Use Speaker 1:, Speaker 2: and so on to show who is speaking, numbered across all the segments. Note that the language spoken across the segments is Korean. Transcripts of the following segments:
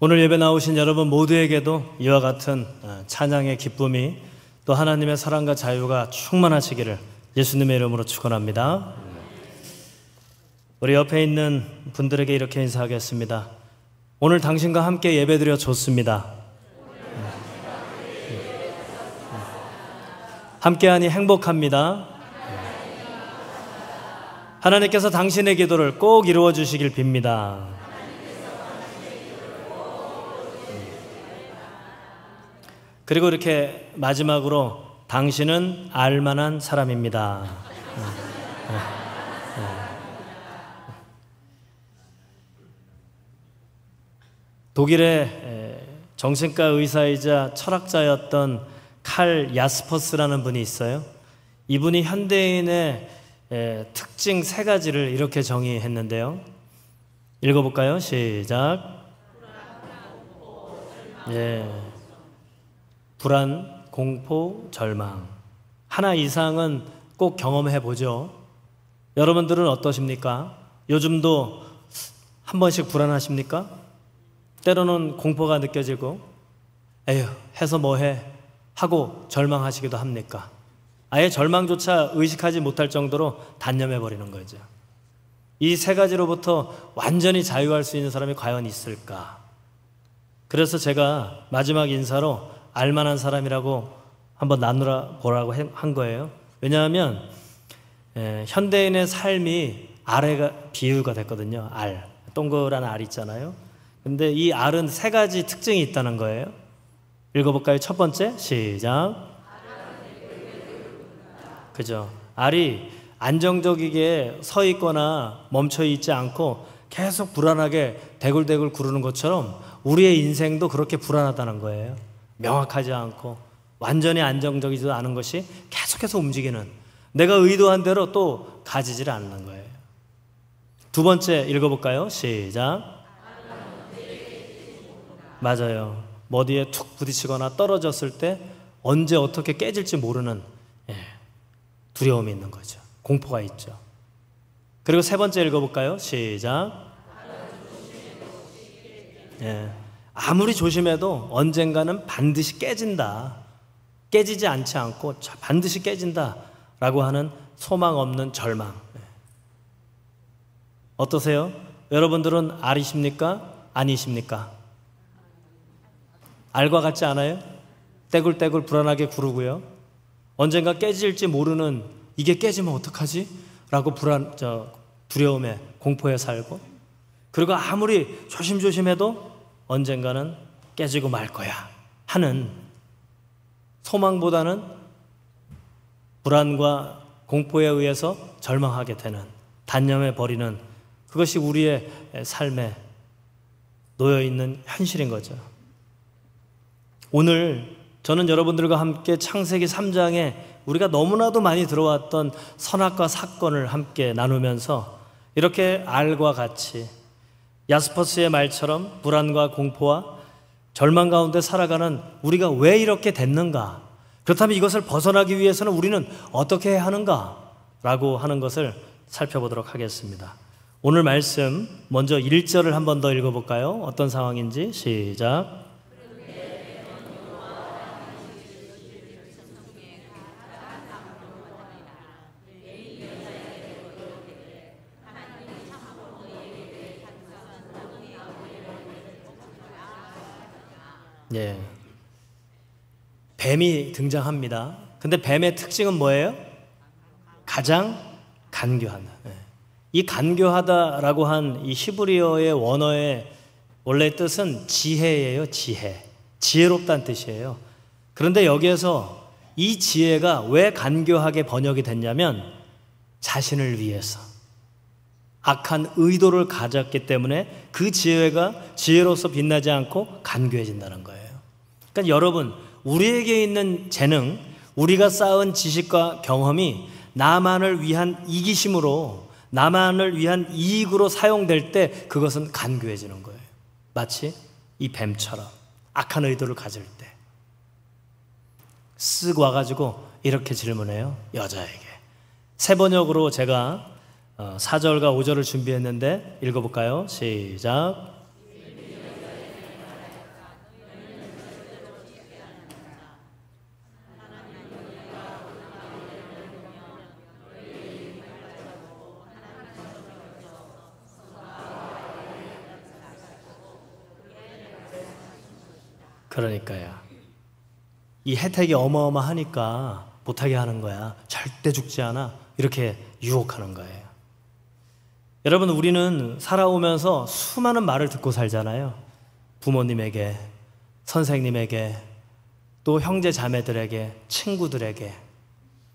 Speaker 1: 오늘 예배 나오신 여러분 모두에게도 이와 같은 찬양의 기쁨이 또 하나님의 사랑과 자유가 충만하시기를 예수님의 이름으로 축원합니다. 우리 옆에 있는 분들에게 이렇게 인사하겠습니다. 오늘 당신과 함께 예배드려 좋습니다. 함께하니 행복합니다. 하나님께서 당신의 기도를 꼭 이루어 주시길 빕니다. 그리고 이렇게 마지막으로 당신은 알만한 사람입니다. 독일의 정신과 의사이자 철학자였던 칼 야스퍼스라는 분이 있어요. 이분이 현대인의 특징 세 가지를 이렇게 정의했는데요. 읽어볼까요? 시작. 불안, 공포, 절망. 하나 이상은 꼭 경험해 보죠. 여러분들은 어떠십니까? 요즘도 한 번씩 불안하십니까? 때로는 공포가 느껴지고 에휴 해서 뭐해 하고 절망하시기도 합니까? 아예 절망조차 의식하지 못할 정도로 단념해 버리는 거죠. 이 세 가지로부터 완전히 자유할 수 있는 사람이 과연 있을까? 그래서 제가 마지막 인사로 알만한 사람이라고 한번 나누라 보라고 한 거예요. 왜냐하면 현대인의 삶이 알에 비유가 됐거든요. 알, 동그란 알 있잖아요. 근데 이 알은 세 가지 특징이 있다는 거예요. 읽어볼까요? 첫 번째, 시작. 그죠? 알이 안정적이게 서 있거나 멈춰 있지 않고 계속 불안하게 대굴대굴 구르는 것처럼 우리의 인생도 그렇게 불안하다는 거예요. 명확하지 않고 완전히 안정적이지도 않은 것이 계속해서 움직이는, 내가 의도한 대로 또 가지질 않는 거예요. 두 번째 읽어볼까요? 시작. 맞아요. 머리에 툭 부딪히거나 떨어졌을 때 언제 어떻게 깨질지 모르는 두려움이 있는 거죠. 공포가 있죠. 그리고 세 번째 읽어볼까요? 시작. 아무리 조심해도 언젠가는 반드시 깨진다. 깨지지 않지 않고 반드시 깨진다 라고 하는 소망 없는 절망. 어떠세요? 여러분들은 알이십니까? 아니십니까? 알과 같지 않아요? 떼굴떼굴 불안하게 구르고요. 언젠가 깨질지 모르는, 이게 깨지면 어떡하지? 라고 두려움에, 공포에 살고, 그리고 아무리 조심조심해도 언젠가는 깨지고 말 거야 하는 소망보다는 불안과 공포에 의해서 절망하게 되는, 단념해 버리는, 그것이 우리의 삶에 놓여있는 현실인 거죠. 오늘 저는 여러분들과 함께 창세기 3장에 우리가 너무나도 많이 들어왔던 선악과 사건을 함께 나누면서 이렇게 알과 같이 야스퍼스의 말처럼 불안과 공포와 절망 가운데 살아가는 우리가 왜 이렇게 됐는가? 그렇다면 이것을 벗어나기 위해서는 우리는 어떻게 해야 하는가? 라고 하는 것을 살펴보도록 하겠습니다. 오늘 말씀 먼저 1절을 한 번 더 읽어볼까요? 어떤 상황인지 시작. 뱀이 등장합니다. 근데 뱀의 특징은 뭐예요? 가장 간교하다. 이 간교하다라고 한 이 히브리어의 원어의 원래 뜻은 지혜예요. 지혜롭다는 뜻이에요. 그런데 여기에서 이 지혜가 왜 간교하게 번역이 됐냐면 자신을 위해서 악한 의도를 가졌기 때문에 그 지혜가 지혜로서 빛나지 않고 간교해진다는 거예요. 그러니까 여러분, 우리에게 있는 재능, 우리가 쌓은 지식과 경험이 나만을 위한 이기심으로, 나만을 위한 이익으로 사용될 때 그것은 간교해지는 거예요. 마치 이 뱀처럼 악한 의도를 가질 때 쓱 와가지고 이렇게 질문해요. 여자에게. 새 번역으로 제가 4절과 5절을 준비했는데 읽어볼까요? 시작. 그러니까요. 이 혜택이 어마어마하니까 못하게 하는 거야. 절대 죽지 않아. 이렇게 유혹하는 거예요. 여러분, 우리는 살아오면서 수많은 말을 듣고 살잖아요. 부모님에게, 선생님에게, 또 형제 자매들에게, 친구들에게,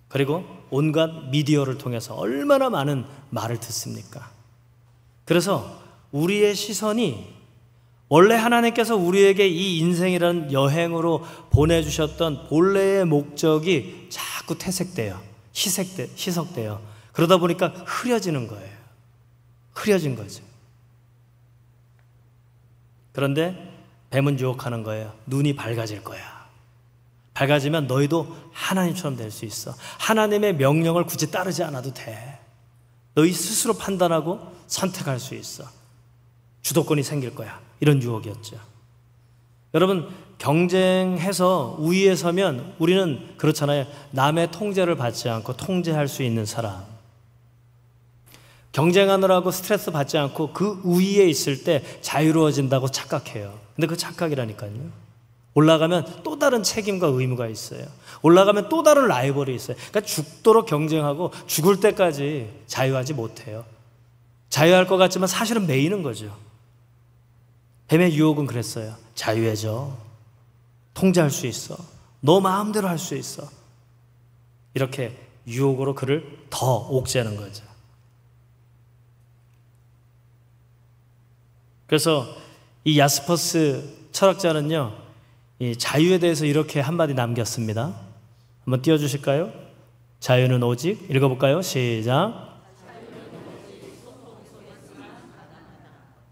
Speaker 1: 그리고 온갖 미디어를 통해서 얼마나 많은 말을 듣습니까? 그래서 우리의 시선이 원래 하나님께서 우리에게 이 인생이라는 여행으로 보내주셨던 본래의 목적이 자꾸 퇴색돼요. 희석돼요. 그러다 보니까 흐려지는 거예요. 흐려진 거죠. 그런데 뱀은 유혹하는 거예요. 눈이 밝아질 거야. 밝아지면 너희도 하나님처럼 될 수 있어. 하나님의 명령을 굳이 따르지 않아도 돼. 너희 스스로 판단하고 선택할 수 있어. 주도권이 생길 거야. 이런 유혹이었죠. 여러분, 경쟁해서 우위에 서면 우리는 그렇잖아요. 남의 통제를 받지 않고 통제할 수 있는 사람. 경쟁하느라고 스트레스 받지 않고 그 우위에 있을 때 자유로워진다고 착각해요. 근데 그 착각이라니까요. 올라가면 또 다른 책임과 의무가 있어요. 올라가면 또 다른 라이벌이 있어요. 그러니까 죽도록 경쟁하고 죽을 때까지 자유하지 못해요. 자유할 것 같지만 사실은 매이는 거죠. 뱀의 유혹은 그랬어요. 자유해져. 통제할 수 있어. 너 마음대로 할 수 있어. 이렇게 유혹으로 그를 더 옥죄는 거죠. 그래서 이 야스퍼스 철학자는요, 이 자유에 대해서 이렇게 한마디 남겼습니다. 한번 띄워주실까요? 자유는 오직, 읽어볼까요? 시작.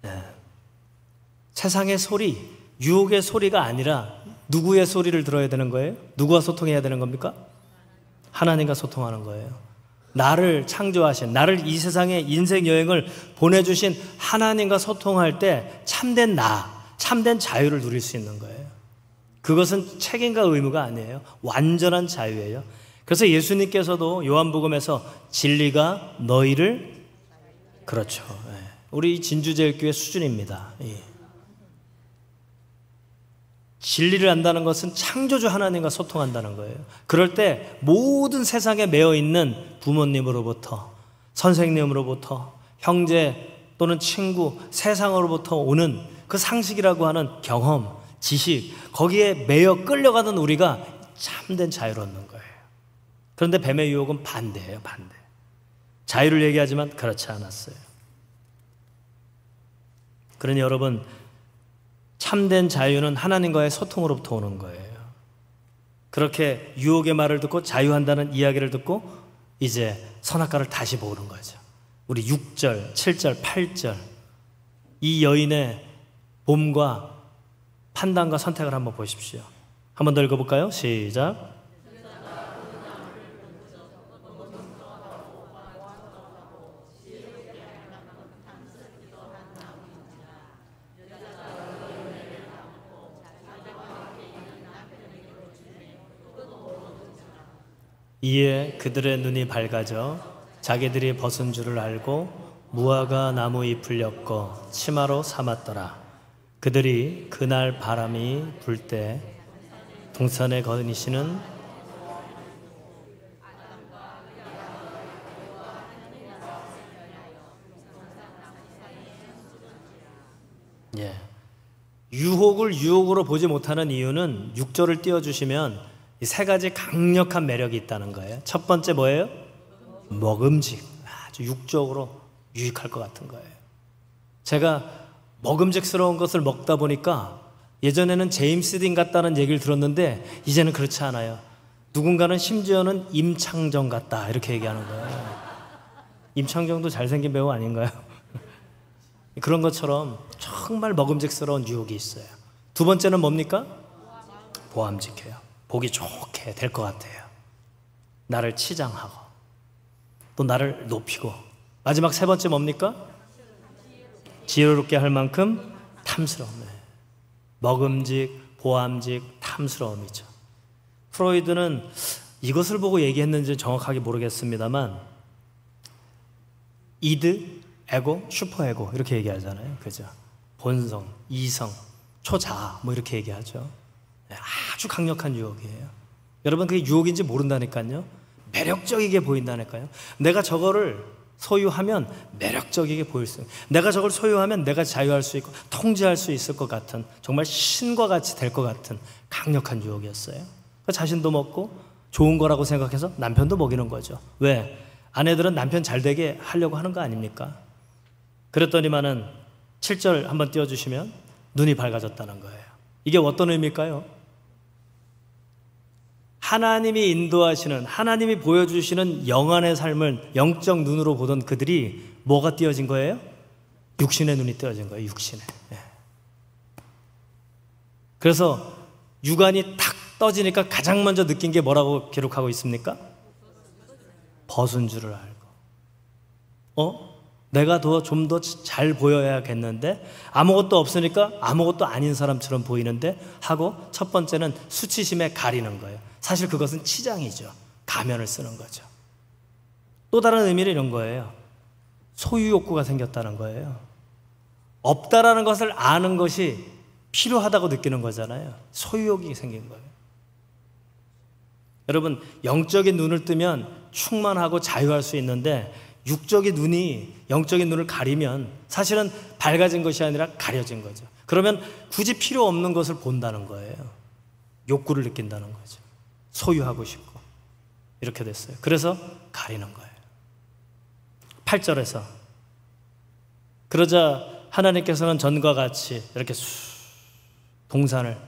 Speaker 1: 네. 세상의 소리, 유혹의 소리가 아니라 누구의 소리를 들어야 되는 거예요? 누구와 소통해야 되는 겁니까? 하나님과 소통하는 거예요. 나를 창조하신, 나를 이 세상의 인생 여행을 보내주신 하나님과 소통할 때 참된 참된 자유를 누릴 수 있는 거예요. 그것은 책임과 의무가 아니에요. 완전한 자유예요. 그래서 예수님께서도 요한복음에서 진리가 너희를, 그렇죠. 우리 진주제일교회 수준입니다. 진리를 안다는 것은 창조주 하나님과 소통한다는 거예요. 그럴 때 모든 세상에 매여 있는 부모님으로부터, 선생님으로부터, 형제 또는 친구, 세상으로부터 오는 그 상식이라고 하는 경험, 지식, 거기에 매여 끌려가던 우리가 참된 자유를 얻는 거예요. 그런데 뱀의 유혹은 반대예요. 반대. 자유를 얘기하지만 그렇지 않았어요. 그러니 여러분, 참된 자유는 하나님과의 소통으로부터 오는 거예요. 그렇게 유혹의 말을 듣고 자유한다는 이야기를 듣고 이제 선악과를 다시 보는 거죠. 우리 6절, 7절, 8절 이 여인의 봄과 판단과 선택을 한번 보십시오. 한번 더 읽어볼까요? 시작. 이에 그들의 눈이 밝아져 자기들이 벗은 줄을 알고 무화과 나무 잎을 엮어 치마로 삼았더라. 그들이 그날 바람이 불 때 동산에 거니시는 유혹을 유혹으로 보지 못하는 이유는 6절을 띄워주시면 이 세 가지 강력한 매력이 있다는 거예요. 첫 번째 뭐예요? 먹음직. 아주 육적으로 유익할 것 같은 거예요. 제가 먹음직스러운 것을 먹다 보니까 예전에는 제임스 딘 같다는 얘기를 들었는데 이제는 그렇지 않아요. 누군가는 심지어는 임창정 같다 이렇게 얘기하는 거예요. 임창정도 잘생긴 배우 아닌가요? 그런 것처럼 정말 먹음직스러운 유혹이 있어요. 두 번째는 뭡니까? 보암직해요. 보기 좋게 될 것 같아요. 나를 치장하고 또 나를 높이고. 마지막 세 번째 뭡니까? 지혜롭게 할 만큼 탐스러움. 먹음직, 보암직, 탐스러움이죠. 프로이드는 이것을 보고 얘기했는지 정확하게 모르겠습니다만 이드, 에고, 슈퍼에고 이렇게 얘기하잖아요. 그죠? 본성, 이성, 초자아 뭐 이렇게 얘기하죠. 아주 강력한 유혹이에요. 여러분, 그게 유혹인지 모른다니까요. 매력적이게 보인다니까요. 내가 저거를 소유하면 매력적이게 보일 수 있어요. 내가 저걸 소유하면 내가 자유할 수 있고 통제할 수 있을 것 같은, 정말 신과 같이 될 것 같은 강력한 유혹이었어요. 자신도 먹고 좋은 거라고 생각해서 남편도 먹이는 거죠. 왜? 아내들은 남편 잘 되게 하려고 하는 거 아닙니까? 그랬더니만은 7절 한번 띄워주시면 눈이 밝아졌다는 거예요. 이게 어떤 의미일까요? 하나님이 인도하시는, 하나님이 보여주시는 영안의 삶을 영적 눈으로 보던 그들이 뭐가 띄어진 거예요? 육신의 눈이 띄어진 거예요. 육신의. 그래서 육안이 탁 떠지니까 가장 먼저 느낀 게 뭐라고 기록하고 있습니까? 벗은 줄을 알고. 내가 좀 더 잘 보여야겠는데, 아무것도 없으니까 아무것도 아닌 사람처럼 보이는데 하고, 첫 번째는 수치심에 가리는 거예요. 사실 그것은 치장이죠. 가면을 쓰는 거죠. 또 다른 의미는 이런 거예요. 소유 욕구가 생겼다는 거예요. 없다라는 것을 아는 것이 필요하다고 느끼는 거잖아요. 소유욕이 생긴 거예요. 여러분, 영적인 눈을 뜨면 충만하고 자유할 수 있는데, 육적인 눈이 영적인 눈을 가리면 사실은 밝아진 것이 아니라 가려진 거죠. 그러면 굳이 필요 없는 것을 본다는 거예요. 욕구를 느낀다는 거죠. 소유하고 싶고. 이렇게 됐어요. 그래서 가리는 거예요. 8절에서 그러자 하나님께서는 전과 같이 이렇게 동산을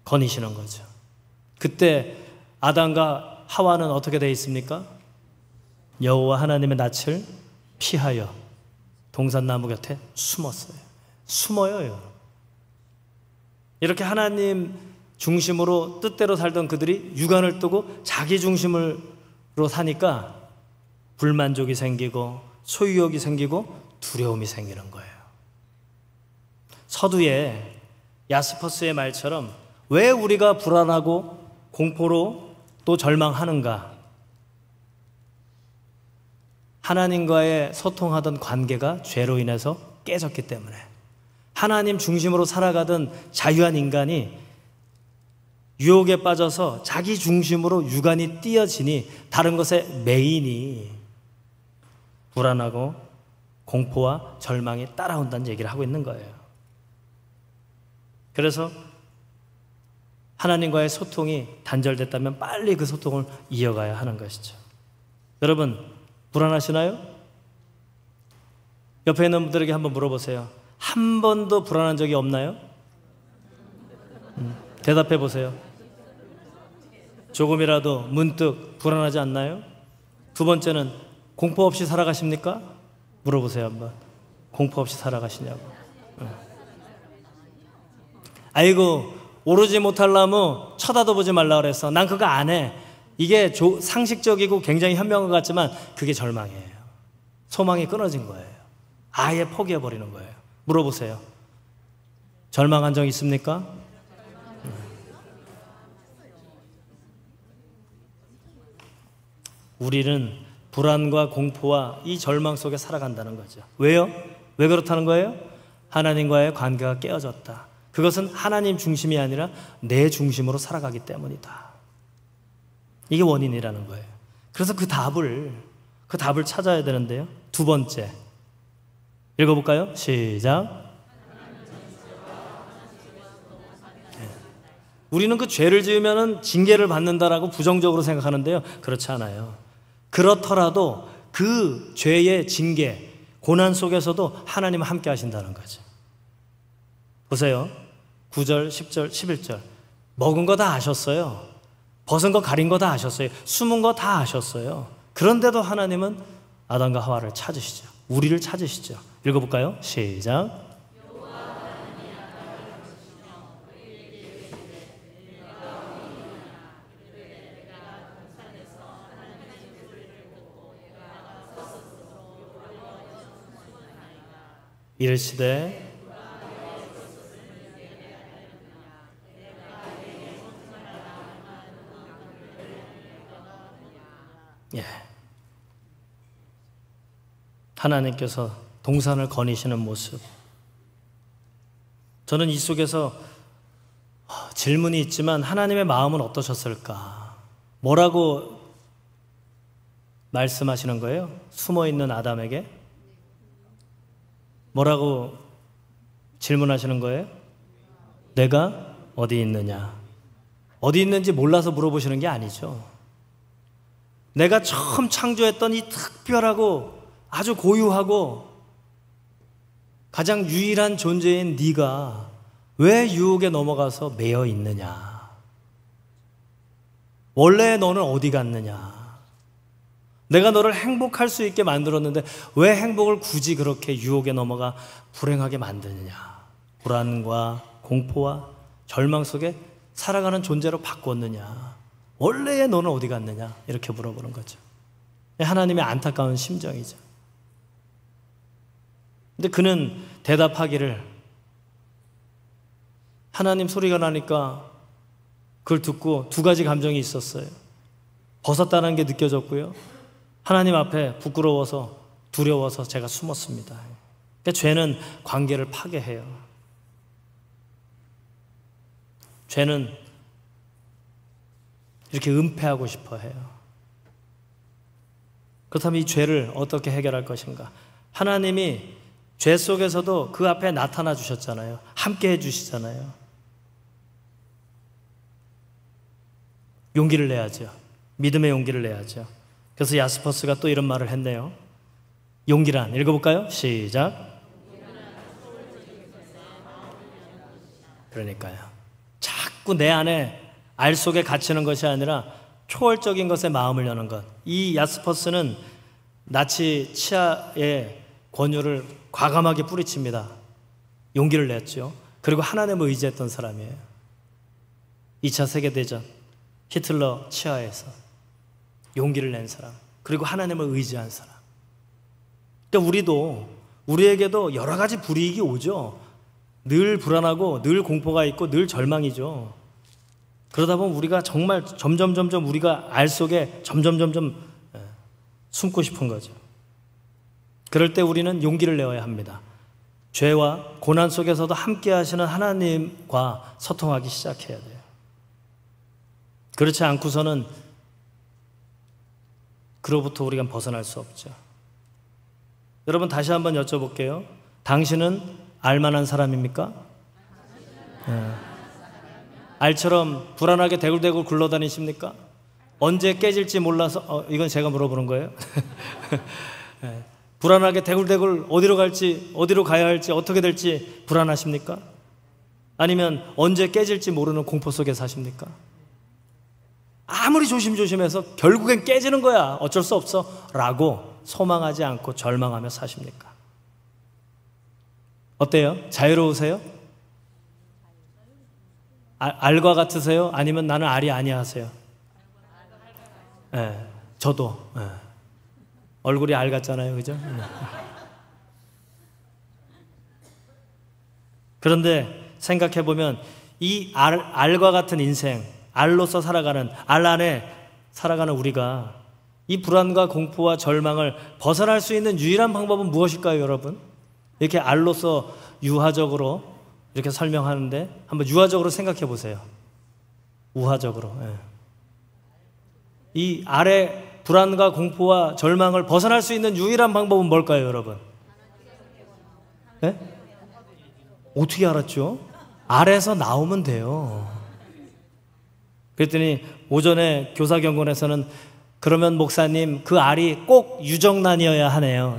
Speaker 1: 거니시는 거죠. 그때 아담과 하와는 어떻게 되어 있습니까? 여호와 하나님의 낯을 피하여 동산나무 곁에 숨었어요. 숨어요. 이렇게 하나님 중심으로 뜻대로 살던 그들이 육안을 뜨고 자기 중심으로 사니까 불만족이 생기고 소유욕이 생기고 두려움이 생기는 거예요. 서두에 야스퍼스의 말처럼 왜 우리가 불안하고 공포로 또 절망하는가? 하나님과의 소통하던 관계가 죄로 인해서 깨졌기 때문에, 하나님 중심으로 살아가던 자유한 인간이 유혹에 빠져서 자기 중심으로 육안이 띄어지니 다른 것에 매이니 불안하고 공포와 절망이 따라온다는 얘기를 하고 있는 거예요. 그래서 하나님과의 소통이 단절됐다면 빨리 그 소통을 이어가야 하는 것이죠. 여러분, 불안하시나요? 옆에 있는 분들에게 한번 물어보세요. 한 번도 불안한 적이 없나요? 대답해 보세요. 조금이라도 문득 불안하지 않나요? 두 번째는 공포 없이 살아가십니까? 물어보세요 한번. 공포 없이 살아가시냐고. 아이고, 오르지 못할 나무 쳐다도 보지 말라 그랬어. 난 그거 안 해. 이게 상식적이고 굉장히 현명한 것 같지만 그게 절망이에요. 소망이 끊어진 거예요. 아예 포기해버리는 거예요. 물어보세요. 절망한 적 있습니까? 우리는 불안과 공포와 이 절망 속에 살아간다는 거죠. 왜요? 왜 그렇다는 거예요? 하나님과의 관계가 깨어졌다. 그것은 하나님 중심이 아니라 내 중심으로 살아가기 때문이다. 이게 원인이라는 거예요. 그래서 그 답을 찾아야 되는데요. 두 번째, 읽어볼까요? 시작. 우리는 그 죄를 지으면 징계를 받는다라고 부정적으로 생각하는데요. 그렇지 않아요. 그렇더라도 그 죄의 징계, 고난 속에서도 하나님은 함께 하신다는 거죠. 보세요. 9절, 10절, 11절. 먹은 거 다 아셨어요. 벗은 거 가린 거 다 아셨어요. 숨은 거 다 아셨어요. 그런데도 하나님은 아담과 하와를 찾으시죠. 우리를 찾으시죠. 읽어볼까요? 시작. 이르시되 하나님께서 동산을 거니시는 모습, 저는 이 속에서 질문이 있지만 하나님의 마음은 어떠셨을까? 뭐라고 말씀하시는 거예요? 숨어있는 아담에게? 뭐라고 질문하시는 거예요? 내가 어디 있느냐? 어디 있는지 몰라서 물어보시는 게 아니죠. 내가 처음 창조했던 이 특별하고 아주 고유하고 가장 유일한 존재인 네가 왜 유혹에 넘어가서 매여 있느냐? 원래 너는 어디 갔느냐? 내가 너를 행복할 수 있게 만들었는데 왜 행복을 굳이 그렇게 유혹에 넘어가 불행하게 만드느냐? 불안과 공포와 절망 속에 살아가는 존재로 바꿨느냐? 원래의 너는 어디 갔느냐? 이렇게 물어보는 거죠. 하나님의 안타까운 심정이죠. 근데 그는 대답하기를, 하나님 소리가 나니까 그걸 듣고 두 가지 감정이 있었어요. 벗었다는 게 느껴졌고요. 하나님 앞에 부끄러워서 두려워서 제가 숨었습니다. 그러니까 죄는 관계를 파괴해요. 죄는 이렇게 은폐하고 싶어 해요. 그렇다면 이 죄를 어떻게 해결할 것인가? 하나님이 죄 속에서도 그 앞에 나타나 주셨잖아요. 함께 해 주시잖아요. 용기를 내야죠. 믿음의 용기를 내야죠. 그래서 야스퍼스가 또 이런 말을 했네요. 용기란, 읽어볼까요? 시작. 그러니까요. 자꾸 내 안에 알 속에 갇히는 것이 아니라 초월적인 것에 마음을 여는 것. 이 야스퍼스는 나치 치하의 권유를 과감하게 뿌리칩니다. 용기를 냈죠. 그리고 하나님을 의지했던 사람이에요. 2차 세계대전 히틀러 치하에서 용기를 낸 사람, 그리고 하나님을 의지한 사람. 그러니까 우리에게도 여러 가지 불이익이 오죠. 늘 불안하고 늘 공포가 있고 늘 절망이죠. 그러다 보면 우리가 정말 점점 우리가 알 속에 점점 숨고 싶은 거죠. 그럴 때 우리는 용기를 내어야 합니다. 죄와 고난 속에서도 함께 하시는 하나님과 소통하기 시작해야 돼요. 그렇지 않고서는 그로부터 우리가 벗어날 수 없죠. 여러분, 다시 한번 여쭤볼게요. 당신은 알만한 사람입니까? 알처럼 불안하게 대굴대굴 굴러다니십니까? 언제 깨질지 몰라서 이건 제가 물어보는 거예요. 불안하게 대굴대굴 어디로 갈지, 어디로 가야 할지, 어떻게 될지 불안하십니까? 아니면 언제 깨질지 모르는 공포 속에 사십니까? 아무리 조심조심해서 결국엔 깨지는 거야, 어쩔 수 없어 라고 소망하지 않고 절망하며 사십니까? 어때요? 자유로우세요? 알과 같으세요? 아니면 나는 알이 아니야 하세요? 네, 저도 얼굴이 알 같잖아요, 그죠? 그런데 생각해보면 이 알과 같은 인생, 알로서 살아가는, 알 안에 살아가는 우리가 이 불안과 공포와 절망을 벗어날 수 있는 유일한 방법은 무엇일까요, 여러분? 이렇게 알로서 유화적으로 이렇게 설명하는데 한번 유화적으로 생각해 보세요. 우화적으로. 이 알의 불안과 공포와 절망을 벗어날 수 있는 유일한 방법은 뭘까요, 여러분? 네? 어떻게 알았죠? 알에서 나오면 돼요. 그랬더니 오전에 교사경건에서는 그러면 목사님 그 알이 꼭 유정란이어야 하네요.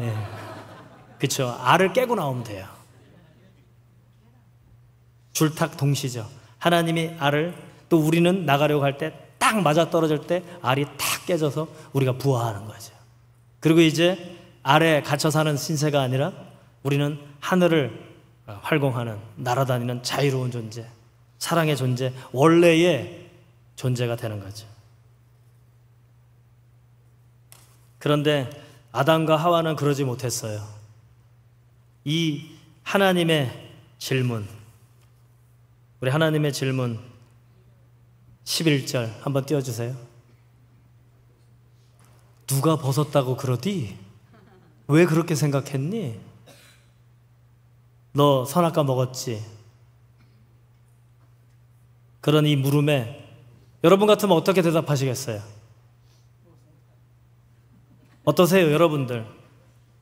Speaker 1: 그렇죠. 알을 깨고 나오면 돼요. 줄탁 동시죠. 하나님이 알을, 또 우리는 나가려고 할 때 딱 맞아떨어질 때 알이 탁 깨져서 우리가 부화하는 거죠. 그리고 이제 알에 갇혀 사는 신세가 아니라 우리는 하늘을 활공하는, 날아다니는 자유로운 존재, 사랑의 존재, 원래의 존재가 되는 거죠. 그런데 아담과 하와는 그러지 못했어요. 이 하나님의 질문, 우리 하나님의 질문 11절 한번 띄워주세요. 누가 벗었다고 그러디? 왜 그렇게 생각했니? 너 선악과 먹었지? 그런 이 물음에 여러분 같으면 어떻게 대답하시겠어요? 어떠세요, 여러분들?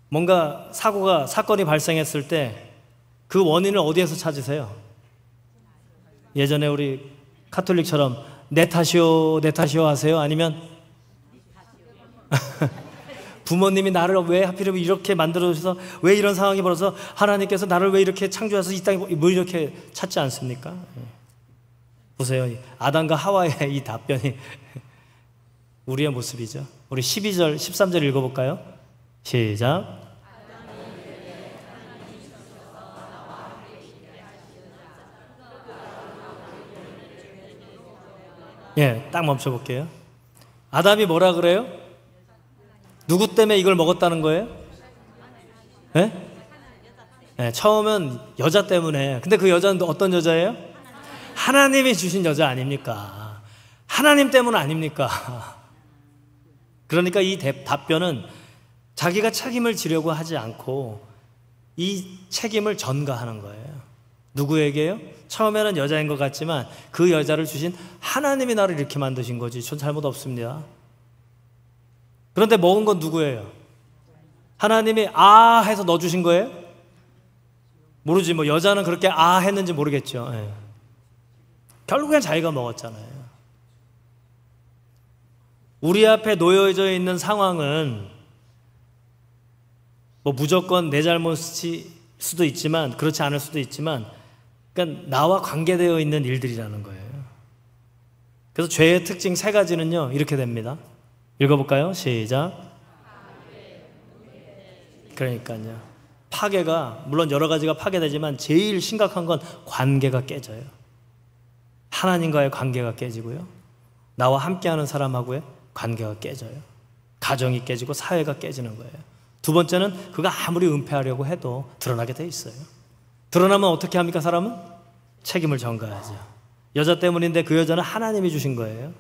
Speaker 1: 뭔가 사건이 발생했을 때 그 원인을 어디에서 찾으세요? 예전에 우리 카톨릭처럼 내 탓이요, 내 탓이요 하세요? 아니면 부모님이 나를 왜 하필이면 이렇게 만들어주셔서 왜 이런 상황이 벌어서 하나님께서 나를 왜 이렇게 창조해서 이 땅에 뭐 이렇게 찾지 않습니까? 보세요. 아담과 하와의 이 답변이 우리의 모습이죠. 우리 12절, 13절 읽어볼까요? 시작. 예, 딱 멈춰볼게요. 아담이 뭐라 그래요? 누구 때문에 이걸 먹었다는 거예요? 예? 예, 처음은 여자 때문에. 근데 그 여자는 어떤 여자예요? 하나님이 주신 여자 아닙니까? 하나님 때문 아닙니까? 그러니까 이 답변은 자기가 책임을 지려고 하지 않고 이 책임을 전가하는 거예요. 누구에게요? 처음에는 여자인 것 같지만 그 여자를 주신 하나님이 나를 이렇게 만드신 거지. 전 잘못 없습니다. 그런데 먹은 건 누구예요? 하나님이 아 해서 넣어주신 거예요? 모르지. 뭐 여자는 그렇게 아 했는지 모르겠죠. 예. 결국엔 자기가 먹었잖아요. 우리 앞에 놓여져 있는 상황은 뭐 무조건 내 잘못일 수도 있지만 그렇지 않을 수도 있지만 그러니까 나와 관계되어 있는 일들이라는 거예요. 그래서 죄의 특징 세 가지는요 이렇게 됩니다. 읽어볼까요? 시작. 그러니까요. 파괴가 물론 여러 가지가 파괴되지만 제일 심각한 건 관계가 깨져요. 하나님과의 관계가 깨지고요. 나와 함께하는 사람하고의 관계가 깨져요. 가정이 깨지고 사회가 깨지는 거예요. 두 번째는 그가 아무리 은폐하려고 해도 드러나게 돼 있어요. 드러나면 어떻게 합니까? 사람은 책임을 전가하죠. 여자 때문인데 그 여자는 하나님이 주신 거예요.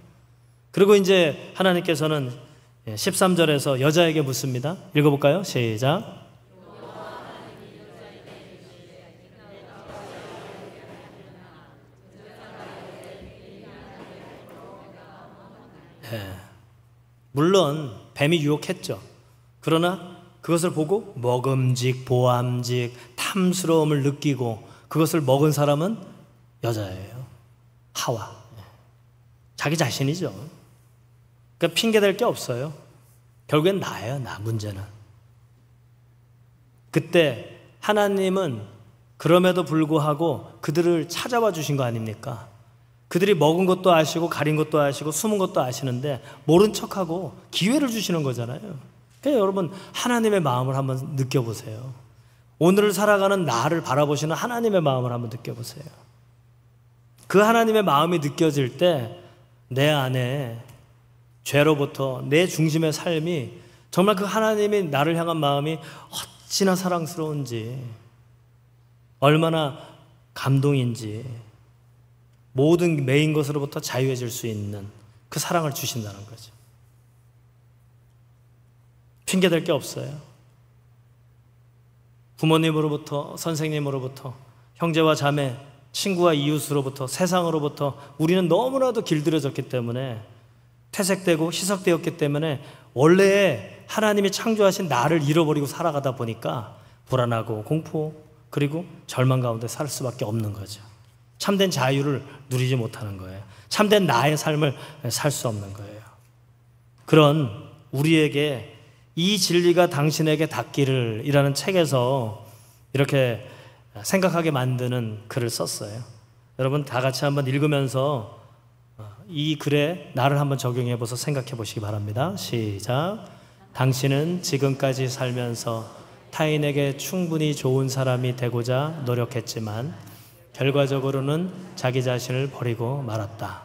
Speaker 1: 그리고 이제 하나님께서는 13절에서 여자에게 묻습니다. 읽어볼까요? 시작. 네. 물론 뱀이 유혹했죠. 그러나 그것을 보고 먹음직, 보암직, 탐스러움을 느끼고 그것을 먹은 사람은 여자예요. 하와. 자기 자신이죠. 그러니까 핑계댈 게 없어요. 결국엔 나예요, 나 문제는. 그때 하나님은 그럼에도 불구하고 그들을 찾아와 주신 거 아닙니까? 그들이 먹은 것도 아시고 가린 것도 아시고 숨은 것도 아시는데 모른 척하고 기회를 주시는 거잖아요. 그러니까 여러분 하나님의 마음을 한번 느껴보세요. 오늘을 살아가는 나를 바라보시는 하나님의 마음을 한번 느껴보세요. 그 하나님의 마음이 느껴질 때 내 안에 죄로부터 내 중심의 삶이 정말 그 하나님이 나를 향한 마음이 어찌나 사랑스러운지 얼마나 감동인지 모든 매인 것으로부터 자유해질 수 있는 그 사랑을 주신다는 거죠. 핑계댈 게 없어요. 부모님으로부터, 선생님으로부터, 형제와 자매, 친구와 이웃으로부터, 세상으로부터 우리는 너무나도 길들여졌기 때문에 퇴색되고 희석되었기 때문에 원래 하나님이 창조하신 나를 잃어버리고 살아가다 보니까 불안하고 공포 그리고 절망 가운데 살 수밖에 없는 거죠. 참된 자유를 누리지 못하는 거예요. 참된 나의 삶을 살 수 없는 거예요. 그런 우리에게 이 진리가 당신에게 닿기를 이라는 책에서 이렇게 생각하게 만드는 글을 썼어요. 여러분 다 같이 한번 읽으면서 이 글에 나를 한번 적용해 보셔서 생각해 보시기 바랍니다. 시작. 당신은 지금까지 살면서 타인에게 충분히 좋은 사람이 되고자 노력했지만 결과적으로는 자기 자신을 버리고 말았다.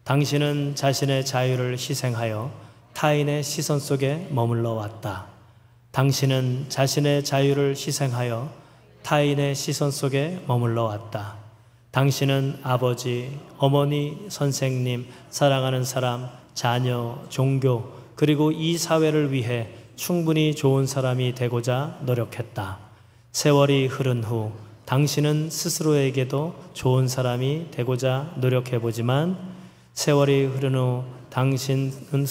Speaker 1: 당신은 자신의 자유를 희생하여 타인의 시선 속에 머물러 왔다. 당신은 자신의 자유를 희생하여 타인의 시선 속에 머물러 왔다. 당신은 아버지, 어머니, 선생님, 사랑하는 사람, 자녀, 종교, 그리고 이 사회를 위해 충분히 좋은 사람이 되고자 노력했다. 세월이 흐른 후 당신은 스스로에게도 좋은 사람이 되고자 노력해보지만 세월이 흐른 후 당신은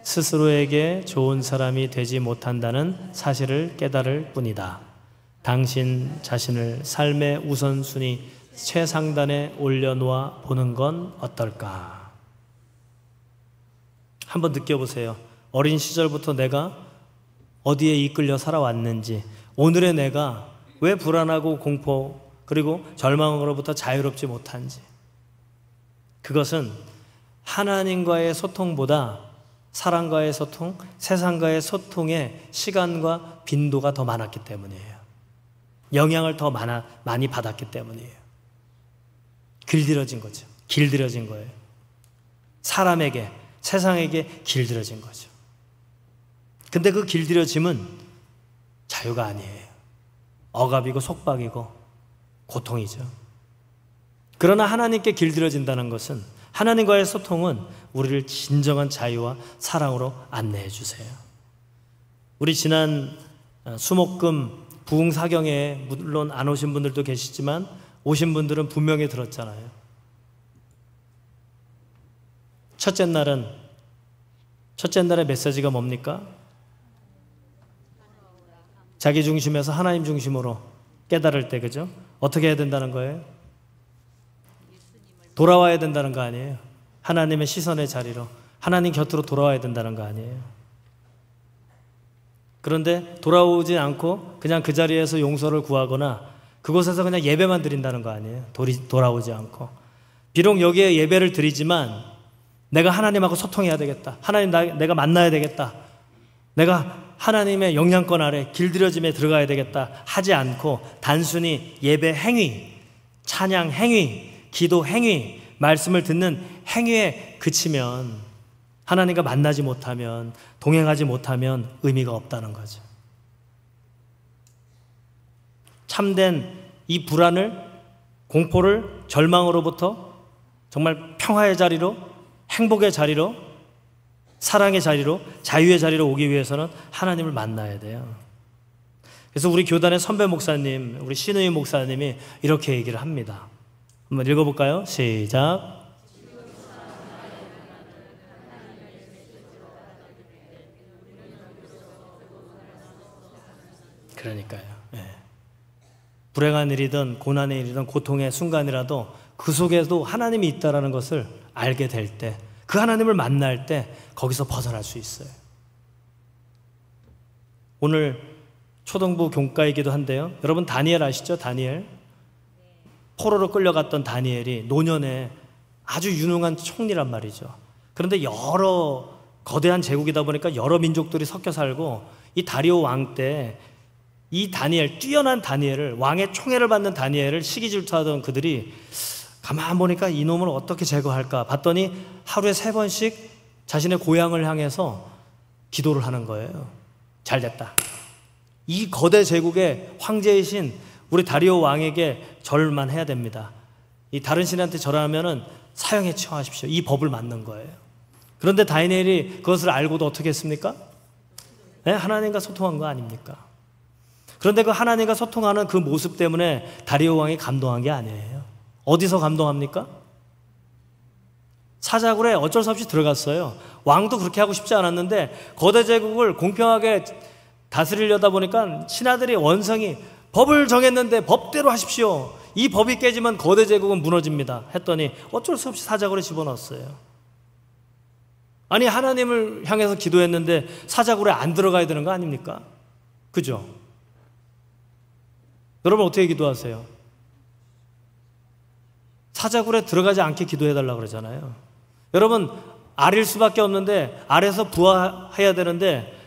Speaker 1: 스스로에게 좋은 사람이 되지 못한다는 사실을 깨달을 뿐이다. 당신 자신을 삶의 우선순위 최상단에 올려놓아 보는 건 어떨까? 한번 느껴보세요. 어린 시절부터 내가 어디에 이끌려 살아왔는지, 오늘의 내가 왜 불안하고 공포 그리고 절망으로부터 자유롭지 못한지. 그것은 하나님과의 소통보다 사람과의 소통, 세상과의 소통의 시간과 빈도가 더 많았기 때문이에요. 영향을 더 많이 받았기 때문이에요. 길들여진 거죠. 길들여진 거예요. 사람에게, 세상에게 길들여진 거죠. 근데 그 길들여짐은 자유가 아니에요. 억압이고 속박이고 고통이죠. 그러나 하나님께 길들여진다는 것은, 하나님과의 소통은 우리를 진정한 자유와 사랑으로 안내해 주세요. 우리 지난 수목금 부흥사경에 물론 안 오신 분들도 계시지만 오신 분들은 분명히 들었잖아요. 첫째 날의 메시지가 뭡니까? 자기 중심에서 하나님 중심으로 깨달을 때, 그죠? 어떻게 해야 된다는 거예요? 돌아와야 된다는 거 아니에요? 하나님의 시선의 자리로, 하나님 곁으로 돌아와야 된다는 거 아니에요? 그런데 돌아오지 않고 그냥 그 자리에서 용서를 구하거나 그곳에서 그냥 예배만 드린다는 거 아니에요? 돌아오지 않고. 비록 여기에 예배를 드리지만 내가 하나님하고 소통해야 되겠다. 하나님 내가 만나야 되겠다. 내가 하나님의 영향권 아래 길들여짐에 들어가야 되겠다 하지 않고 단순히 예배 행위, 찬양 행위, 기도 행위, 말씀을 듣는 행위에 그치면, 하나님과 만나지 못하면, 동행하지 못하면 의미가 없다는 거죠. 참된 이 불안을, 공포를 절망으로부터 정말 평화의 자리로, 행복의 자리로, 사랑의 자리로, 자유의 자리로 오기 위해서는 하나님을 만나야 돼요. 그래서 우리 교단의 선배 목사님, 우리 신우임 목사님이 이렇게 얘기를 합니다. 한번 읽어볼까요? 시작. 그러니까요. 네. 불행한 일이든 고난의 일이든 고통의 순간이라도 그 속에도 하나님이 있다는 것을 알게 될 때, 그 하나님을 만날 때 거기서 벗어날 수 있어요. 오늘 초등부 교과이기도 한데요. 여러분 다니엘 아시죠? 다니엘. 포로로 끌려갔던 다니엘이 노년에 아주 유능한 총리란 말이죠. 그런데 여러 거대한 제국이다 보니까 여러 민족들이 섞여 살고, 이 다리오 왕 때 이 다니엘, 뛰어난 다니엘을, 왕의 총애를 받는 다니엘을 시기 질투하던 그들이 가만 보니까 이놈을 어떻게 제거할까 봤더니 하루에 3번씩 자신의 고향을 향해서 기도를 하는 거예요. 잘 됐다. 이 거대 제국의 황제이신 우리 다리오 왕에게 절만 해야 됩니다. 이 다른 신한테 절하면은 사형에 처하십시오. 이 법을 맞는 거예요. 그런데 다니엘이 그것을 알고도 어떻게 했습니까? 네? 하나님과 소통한 거 아닙니까? 그런데 그 하나님과 소통하는 그 모습 때문에 다리오 왕이 감동한 게 아니에요. 어디서 감동합니까? 사자굴에 어쩔 수 없이 들어갔어요. 왕도 그렇게 하고 싶지 않았는데 거대 제국을 공평하게 다스리려다 보니까 신하들이 원성이 법을 정했는데 법대로 하십시오. 이 법이 깨지면 거대 제국은 무너집니다. 했더니 어쩔 수 없이 사자굴에 집어넣었어요. 아니, 하나님을 향해서 기도했는데 사자굴에 안 들어가야 되는 거 아닙니까? 그죠? 여러분 어떻게 기도하세요? 사자굴에 들어가지 않게 기도해달라고 그러잖아요. 여러분 알일 수밖에 없는데 알에서 부화해야 되는데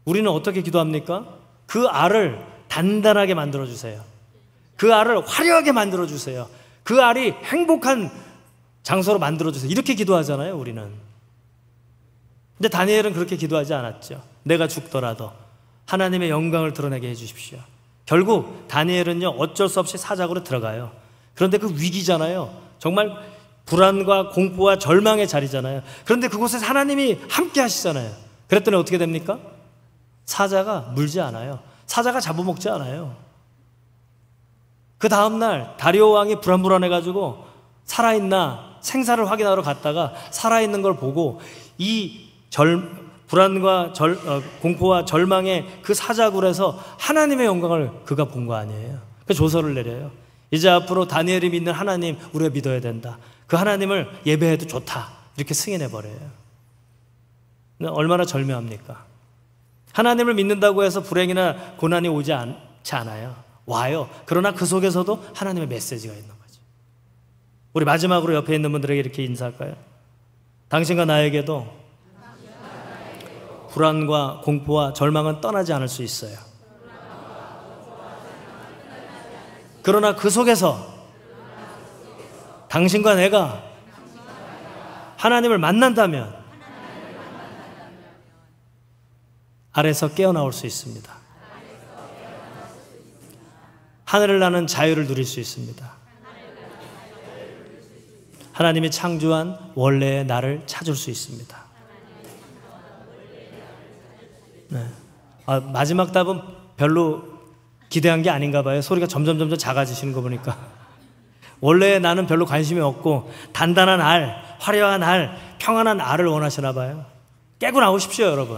Speaker 1: 우리는 어떻게 기도합니까? 그 알을 단단하게 만들어주세요. 그 알을 화려하게 만들어주세요. 그 알이 행복한 장소로 만들어주세요. 이렇게 기도하잖아요, 우리는. 근데 다니엘은 그렇게 기도하지 않았죠. 내가 죽더라도 하나님의 영광을 드러내게 해주십시오. 결국 다니엘은요, 어쩔 수 없이 사자굴에 들어가요. 그런데 그 위기잖아요. 정말 불안과 공포와 절망의 자리잖아요. 그런데 그곳에서 하나님이 함께 하시잖아요. 그랬더니 어떻게 됩니까? 사자가 물지 않아요. 사자가 잡아먹지 않아요. 그 다음날 다리오 왕이 불안해가지고 살아있나 생사를 확인하러 갔다가 살아있는 걸 보고 이 불안과 공포와 절망의 그 사자굴에서 하나님의 영광을 그가 본 거 아니에요. 그 조서를 내려요. 이제 앞으로 다니엘이 믿는 하나님 우리가 믿어야 된다. 그 하나님을 예배해도 좋다. 이렇게 승인해버려요. 얼마나 절묘합니까? 하나님을 믿는다고 해서 불행이나 고난이 오지 않지 않아요. 와요. 그러나 그 속에서도 하나님의 메시지가 있는 거죠. 우리 마지막으로 옆에 있는 분들에게 이렇게 인사할까요? 당신과 나에게도 불안과 공포와 절망은 떠나지 않을 수 있어요. 그러나 그 속에서 당신과 내가 하나님을 만난다면 아래서 깨어나올 수 있습니다. 하늘을 나는 자유를 누릴 수 있습니다. 하나님이 창조한 원래의 나를 찾을 수 있습니다. 네. 마지막 답은 별로 기대한 게 아닌가 봐요. 소리가 점점 작아지시는 거 보니까. 원래의 나는 별로 관심이 없고 단단한 알, 화려한 알, 평안한 알을 원하시나 봐요. 깨고 나오십시오, 여러분.